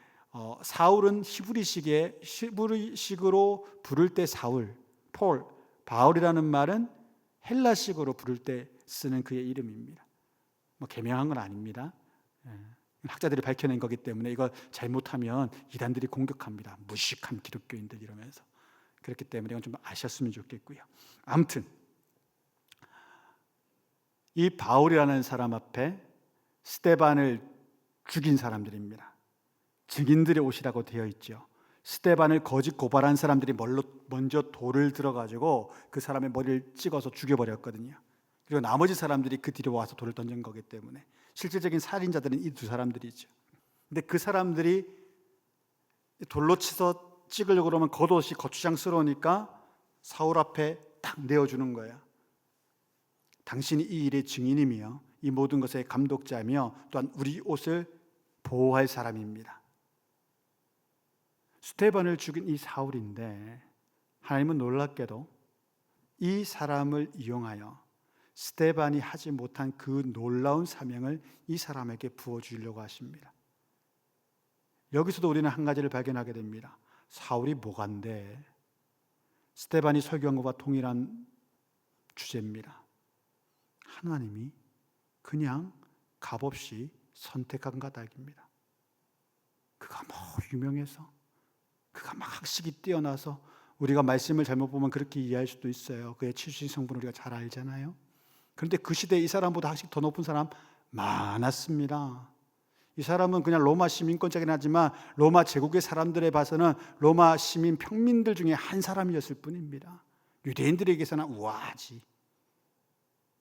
사울은 히브리식으로 부를 때 사울, 폴, 바울이라는 말은 헬라식으로 부를 때 쓰는 그의 이름입니다. 개명한 건 아닙니다. 학자들이 밝혀낸 거기 때문에 이거 잘못하면 이단들이 공격합니다. 무식한 기독교인들 이러면서. 그렇기 때문에 이건 좀 아셨으면 좋겠고요. 아무튼 이 바울이라는 사람 앞에 스데반을 죽인 사람들입니다. 증인들의 옷이라고 되어 있죠. 스데반을 거짓 고발한 사람들이 먼저 돌을 들어가지고 그 사람의 머리를 찍어서 죽여버렸거든요. 그리고 나머지 사람들이 그 뒤로 와서 돌을 던진 거기 때문에 실질적인 살인자들은 이 두 사람들이죠. 근데 그 사람들이 돌로 치서 찍으려고 그러면 겉옷이 거추장스러우니까 사울 앞에 딱 내어주는 거예요. 당신이 이 일의 증인이며 이 모든 것의 감독자며 또한 우리 옷을 보호할 사람입니다. 스데반을 죽인 이 사울인데 하나님은 놀랍게도 이 사람을 이용하여 스데반이 하지 못한 그 놀라운 사명을 이 사람에게 부어주려고 하십니다. 여기서도 우리는 한 가지를 발견하게 됩니다. 사울이 뭐간데? 스데반이 설교한 것과 동일한 주제입니다. 하나님이 그냥 값없이 선택한 까닭입니다. 그가 유명해서, 그가 학식이 뛰어나서, 우리가 말씀을 잘못 보면 그렇게 이해할 수도 있어요. 그의 치수식 성분을 우리가 잘 알잖아요. 그런데 그 시대에 이 사람보다 학식 더 높은 사람 많았습니다. 이 사람은 그냥 로마 시민권자긴 하지만 로마 제국의 사람들에 봐서는 로마 시민 평민들 중에 한 사람이었을 뿐입니다. 유대인들에게서는 우아하지.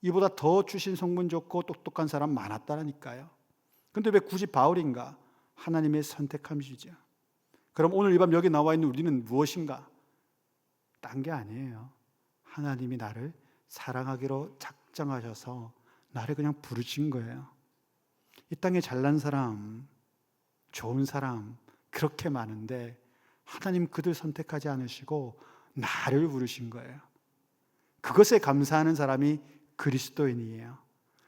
이보다 더 주신 성분 좋고 똑똑한 사람 많았다니까요. 그런데 왜 굳이 바울인가? 하나님의 선택함이시죠. 그럼 오늘 이 밤 여기 나와 있는 우리는 무엇인가? 딴 게 아니에요. 하나님이 나를 사랑하기로 작정하셔서 나를 그냥 부르신 거예요. 이 땅에 잘난 사람, 좋은 사람 그렇게 많은데 하나님 그들 선택하지 않으시고 나를 부르신 거예요. 그것에 감사하는 사람이 그리스도인이에요.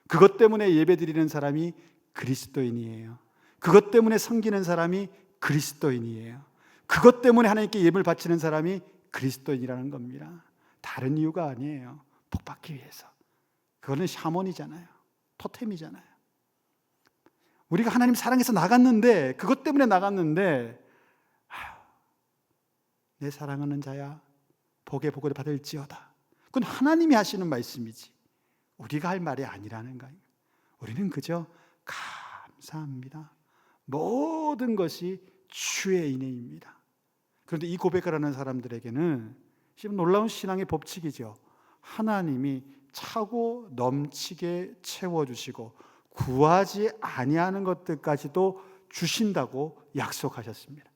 그것 때문에 예배드리는 사람이 그리스도인이에요. 그것 때문에 섬기는 사람이 그리스도인이에요. 그것 때문에 하나님께 예배를 바치는 사람이 그리스도인이라는 겁니다. 다른 이유가 아니에요. 복받기 위해서. 그거는 샤먼이잖아요. 토템이잖아요. 우리가 하나님 사랑해서 나갔는데, 그것 때문에 나갔는데, 내 사랑하는 자야 복의 복을 받을지어다. 그건 하나님이 하시는 말씀이지 우리가 할 말이 아니라는 거예요. 우리는 그저 감사합니다. 모든 것이 주의 인애입니다. 그런데 이 고백을 하는 사람들에게는 지금 놀라운 신앙의 법칙이죠. 하나님이 차고 넘치게 채워주시고 구하지 아니하는 것들까지도 주신다고 약속하셨습니다.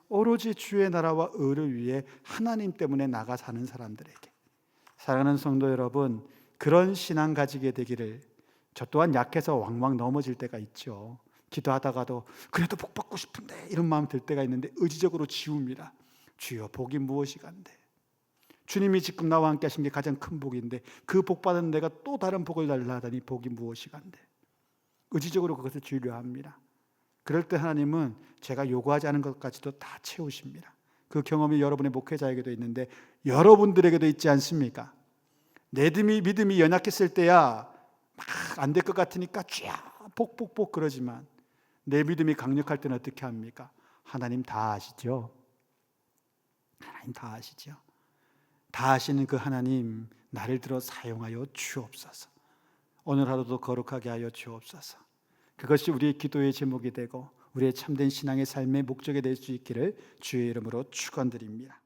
오로지 주의 나라와 의를 위해 하나님 때문에 나가 사는 사람들에게. 사랑하는 성도 여러분, 그런 신앙 가지게 되기를. 저 또한 약해서 왕왕 넘어질 때가 있죠. 기도하다가도 그래도 복 받고 싶은데 이런 마음 들 때가 있는데 의지적으로 지웁니다. 주여 복이 무엇이간데. 주님이 지금 나와 함께 하신 게 가장 큰 복인데 그 복 받은 내가 또 다른 복을 달라 하다니 복이 무엇이간데. 의지적으로 그것을 주려 합니다. 그럴 때 하나님은 제가 요구하지 않은 것까지도 다 채우십니다. 그 경험이 여러분의 목회자에게도 있는데 여러분들에게도 있지 않습니까? 내 믿음이 연약했을 때야 막 안 될 것 같으니까 쫙 복복복 그러지만 내 믿음이 강력할 때는 어떻게 합니까? 하나님 다 아시죠? 하나님 다 아시죠? 다 아시는 그 하나님, 나를 들어 사용하여 주옵소서. 오늘 하루도 거룩하게 하여 주옵소서. 그것이 우리의 기도의 제목이 되고 우리의 참된 신앙의 삶의 목적이 될 수 있기를 주의 이름으로 축원드립니다.